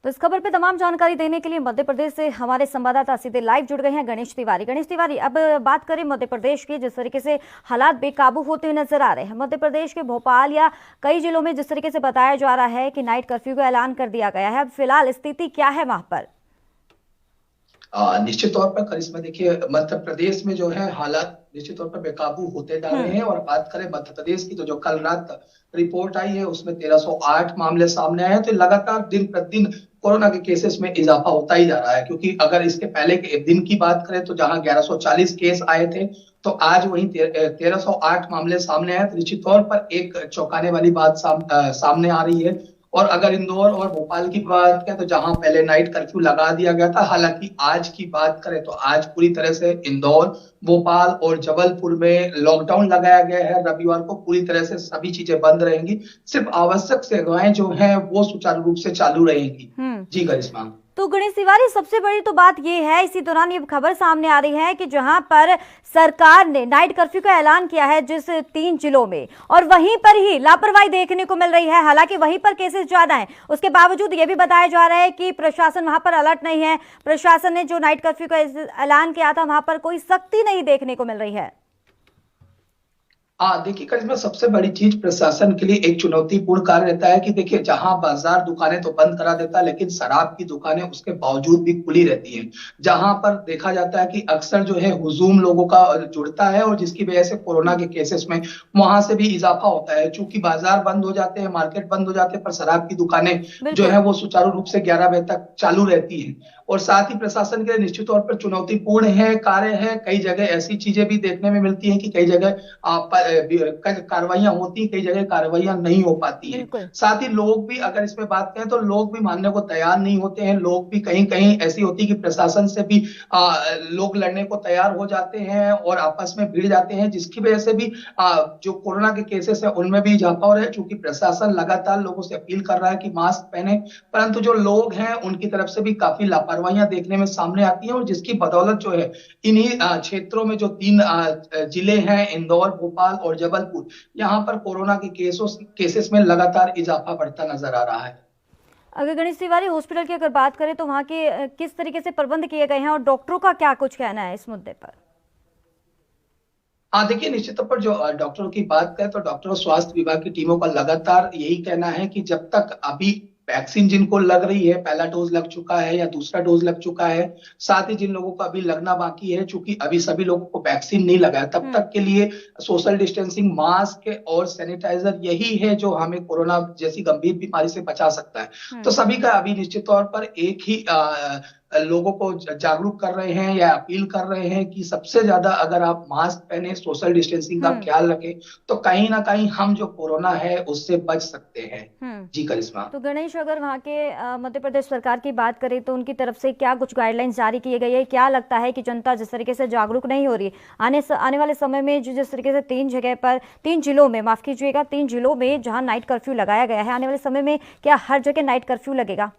तो इस खबर पे तमाम जानकारी देने के लिए मध्य प्रदेश से हमारे संवाददाता सीधे लाइव जुड़ गए हैं गणेश तिवारी। गणेश तिवारी, अब बात करें मध्य प्रदेश की, जिस तरीके से हालात बेकाबू होते हुए नजर आ रहे हैं मध्य प्रदेश के भोपाल या कई जिलों में, जिस तरीके से बताया जा रहा है कि नाइट कर्फ्यू का ऐलान कर दिया गया है, अब फिलहाल स्थिति क्या है वहां पर? निश्चित तौर पर करिश्मा, देखिए मध्य प्रदेश में जो है हालात निश्चित तौर पर बेकाबू होते जा रहे हैं। और बात करें मध्य प्रदेश की, तो जो कल रात रिपोर्ट आई है उसमें 1308 मामले सामने आए हैं। तो लगातार दिन प्रतिदिन कोरोना के केसेस में इजाफा होता ही जा रहा है, क्योंकि अगर इसके पहले के दिन की बात करें तो जहां 1140 केस आए थे, तो आज वही 1308 मामले सामने आए। तो निश्चित तौर पर एक चौंकाने वाली बात सामने आ रही है। और अगर इंदौर और भोपाल की बात करें तो जहां पहले नाइट कर्फ्यू लगा दिया गया था, हालांकि आज की बात करें तो आज पूरी तरह से इंदौर, भोपाल और जबलपुर में लॉकडाउन लगाया गया है। रविवार को पूरी तरह से सभी चीजें बंद रहेंगी, सिर्फ आवश्यक सेवाएं जो हैं वो सुचारू रूप से चालू रहेंगी। जी करिश्मा। तो गणेश तिवारी, सबसे बड़ी तो बात ये है, इसी दौरान ये खबर सामने आ रही है कि जहां पर सरकार ने नाइट कर्फ्यू का ऐलान किया है जिस 3 जिलों में, और वहीं पर ही लापरवाही देखने को मिल रही है। हालांकि वहीं पर केसेस ज्यादा हैं, उसके बावजूद ये भी बताया जा रहा है कि प्रशासन वहां पर अलर्ट नहीं है। प्रशासन ने जो नाइट कर्फ्यू का ऐलान किया था वहां पर कोई सख्ती नहीं देखने को मिल रही है। देखिए करिश्मा, सबसे बड़ी चीज प्रशासन के लिए एक चुनौतीपूर्ण कार्य रहता है कि देखिए जहां बाजार दुकानें तो बंद करा देता है, लेकिन शराब की दुकानें उसके बावजूद भी खुली रहती हैं। जहां पर देखा जाता है कि अक्सर जो है हुजूम लोगों का जुड़ता है, और जिसकी वजह से कोरोना के केसेस में वहां से भी इजाफा होता है। चूंकि बाजार बंद हो जाते हैं, मार्केट बंद हो जाते हैं, पर शराब की दुकानें जो है वो सुचारू रूप से 11 बजे तक चालू रहती है। और साथ ही प्रशासन के लिए निश्चित तौर पर चुनौतीपूर्ण है, कार्य है। कई जगह ऐसी चीजें भी देखने में मिलती हैं कि कई जगह कार्रवाइयां होती, कई जगह कार्रवाइयां नहीं हो पाती हैं। साथ ही लोग भी, अगर इसमें बात करें तो लोग भी मानने को तैयार नहीं होते हैं। लोग भी कहीं कहीं ऐसी होती है कि प्रशासन से भी लोग लड़ने को तैयार हो जाते हैं और आपस में भिड़ जाते हैं, जिसकी वजह से भी जो कोरोना के केसेस है उनमें भी इजाफा हो रहा है। चूंकि प्रशासन लगातार लोगों से अपील कर रहा है कि मास्क पहने, परंतु जो लोग हैं उनकी तरफ से भी काफी लापरवाहियां देखने में सामने आती हैं। और जिसकी बदौलत जो है इन्हीं क्षेत्रों में जो 3 जिले हैं, इंदौर, भोपाल और जबलपुर, यहां पर कोरोना के केसेस में लगातार इजाफा बढ़ता नजर आ रहा है। अगर गणेश तिवारी, हॉस्पिटल की अगर बात करें तो वहां के किस तरीके से प्रबंध किए गए हैं और डॉक्टरों का क्या कुछ कहना है इस मुद्दे पर? देखिए निश्चित तौर पर जो डॉक्टरों की बात करें तो डॉक्टर और स्वास्थ्य विभाग की टीमों का लगातार यही कहना है कि जब तक अभी वैक्सीन जिनको लग रही है, पहला डोज लग चुका है या दूसरा डोज लग चुका है, साथ ही जिन लोगों को अभी लगना बाकी है, चूंकि अभी सभी लोगों को वैक्सीन नहीं लगा है, तब तक के लिए सोशल डिस्टेंसिंग, मास्क और सैनिटाइजर यही है जो हमें कोरोना जैसी गंभीर बीमारी से बचा सकता है। तो सभी का अभी निश्चित तौर पर एक ही लोगों को जागरूक कर रहे हैं या अपील कर रहे हैं कि सबसे ज्यादा अगर आप मास्क पहने, सोशल डिस्टेंसिंग का ख्याल रखें, तो कहीं ना कहीं हम जो कोरोना है उससे बच सकते हैं। जी करिश्मा। तो गणेश, अगर वहाँ के मध्य प्रदेश सरकार की बात करें तो उनकी तरफ से क्या कुछ गाइडलाइंस जारी किए गए हैं? क्या लगता है कि जनता जिस तरीके से जागरूक नहीं हो रही है, आने वाले समय में जो जिस तरीके से 3 जगह पर, 3 जिलों में, माफ कीजिएगा, 3 जिलों में जहाँ नाइट कर्फ्यू लगाया गया है, आने वाले समय में क्या हर जगह नाइट कर्फ्यू लगेगा?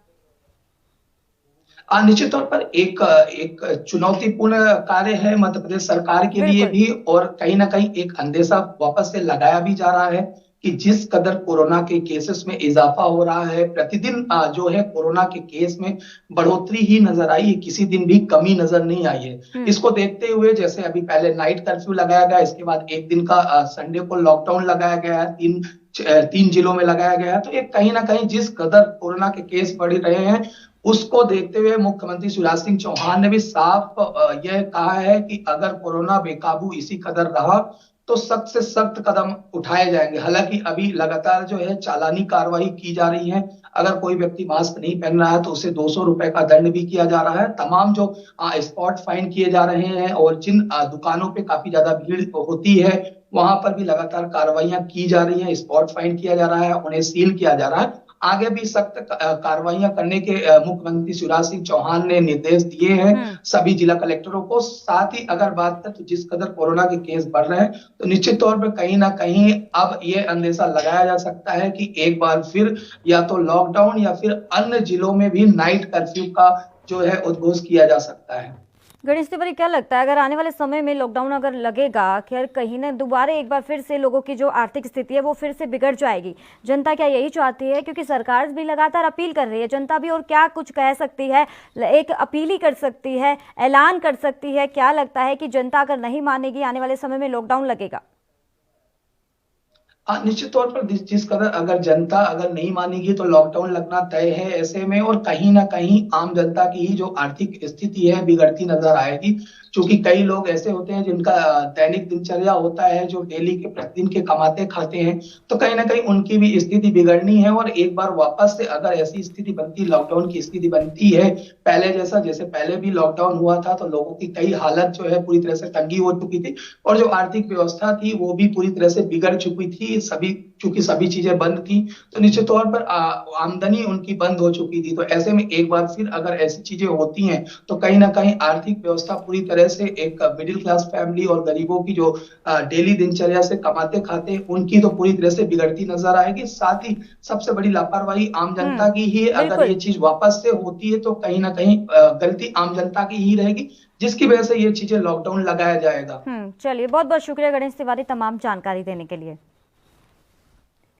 निश्चित तौर पर एक चुनौतीपूर्ण कार्य है मध्य प्रदेश सरकार के लिए भी, और कहीं ना कहीं एक अंदेशा वापस से लगाया भी जा रहा है कि जिस कदर कोरोना के केसेस में इजाफा हो रहा है, प्रतिदिन जो है कोरोना के केस में बढ़ोतरी ही नजर आई है, किसी दिन भी कमी नजर नहीं आई है। इसको देखते हुए जैसे अभी पहले नाइट कर्फ्यू लगाया गया, इसके बाद एक दिन का संडे को लॉकडाउन लगाया गया है, 3 जिलों में लगाया गया है। तो एक कहीं ना कहीं जिस कदर कोरोना के केस बढ़ रहे हैं, उसको देखते हुए मुख्यमंत्री शिवराज सिंह चौहान ने भी साफ यह कहा है कि अगर कोरोना बेकाबू इसी कदर रहा तो सख्त से सख्त कदम उठाए जाएंगे। हालांकि अभी लगातार जो है चालानी कार्रवाई की जा रही है। अगर कोई व्यक्ति मास्क नहीं पहन रहा है तो उसे 200 रुपए का दंड भी किया जा रहा है। तमाम जो स्पॉट फाइन किए जा रहे हैं, और जिन दुकानों पे काफी ज्यादा भीड़ होती है वहां पर भी लगातार कार्रवाइयां की जा रही है, स्पॉट फाइन किया जा रहा है, उन्हें सील किया जा रहा है। आगे भी सख्त कार्रवाइयां करने के मुख्यमंत्री शिवराज सिंह चौहान ने निर्देश दिए हैं सभी जिला कलेक्टरों को। साथ ही अगर बात करें तो जिस कदर कोरोना के केस बढ़ रहे हैं, तो निश्चित तौर पर कहीं ना कहीं अब ये अंदेशा लगाया जा सकता है कि एक बार फिर या तो लॉकडाउन या फिर अन्य जिलों में भी नाइट कर्फ्यू का जो है उद्घोष किया जा सकता है। गणेश तिवारी, क्या लगता है अगर आने वाले समय में लॉकडाउन अगर लगेगा, खैर कहीं ना दोबारा एक बार फिर से लोगों की जो आर्थिक स्थिति है वो फिर से बिगड़ जाएगी, जनता क्या यही चाहती है? क्योंकि सरकार भी लगातार अपील कर रही है, जनता भी और क्या कुछ कह सकती है, एक अपील ही कर सकती है, ऐलान कर सकती है। क्या लगता है कि जनता अगर नहीं मानेगी, आने वाले समय में लॉकडाउन लगेगा? हाँ, निश्चित तौर पर जिस कदर अगर जनता अगर नहीं मानेगी तो लॉकडाउन लगना तय है ऐसे में, और कहीं ना कहीं आम जनता की ही जो आर्थिक स्थिति है बिगड़ती नजर आएगी। क्योंकि कई लोग ऐसे होते हैं जिनका दैनिक दिनचर्या होता है, जो डेली के प्रतिदिन के कमाते खाते हैं, तो कहीं ना कहीं उनकी भी स्थिति बिगड़नी है। और एक बार वापस से अगर ऐसी स्थिति बनती, लॉकडाउन की स्थिति बनती है पहले जैसा, जैसे पहले भी लॉकडाउन हुआ था, तो लोगों की कई हालत जो है पूरी तरह से तंगी हो चुकी थी, और जो आर्थिक व्यवस्था थी वो भी पूरी तरह से बिगड़ चुकी थी। सभी, चूंकि सभी चीजें बंद थी, तो निश्चित तौर पर आमदनी उनकी बंद हो चुकी थी। तो ऐसे में एक बार फिर अगर ऐसी चीजें होती हैं तो कहीं ना कहीं आर्थिक व्यवस्था पूरी तरह से एक मिडिल क्लास फैमिली और गरीबों की जो डेली दिनचर्या से कमाते खाते, उनकी तो पूरी तरह से बिगड़ती नजर आएगी। साथ ही सबसे बड़ी लापरवाही आम जनता की ही है। अगर ये बिल्कुल। चीज वापस से होती है तो कहीं ना कहीं गलती आम जनता की ही रहेगी, जिसकी वजह से ये चीजें लॉकडाउन लगाया जाएगा। चलिए, बहुत बहुत शुक्रिया गणेश तिवारी तमाम जानकारी देने के लिए।